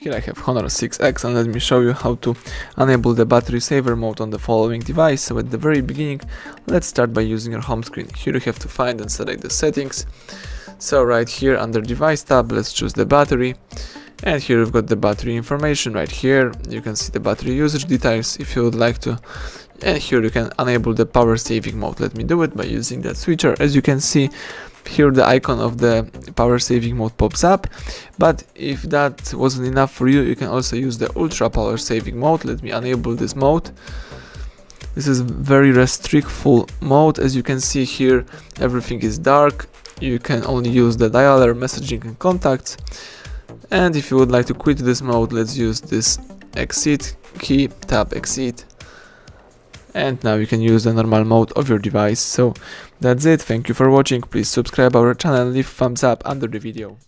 Here I have Honor 6X, and let me show you how to enable the battery saver mode on the following device. So at the very beginning, let's start by using your home screen. Here you have to find and select the settings. So right here under device tab, let's choose the battery. And here we've got the battery information right here. You can see the battery usage details if you would like to. And here you can enable the power saving mode. Let me do it by using that switcher. As you can see, here the icon of the power saving mode pops up, but if that wasn't enough for you, you can also use the ultra power saving mode. Let me enable this mode. This is very restrictful mode. As you can see here, everything is dark. You can only use the dialer, messaging and contacts. And if you would like to quit this mode, let's use this exit key, tap exit. And now you can use the normal mode of your device. So that's it. Thank you for watching. Please subscribe our channel and leave thumbs up under the video.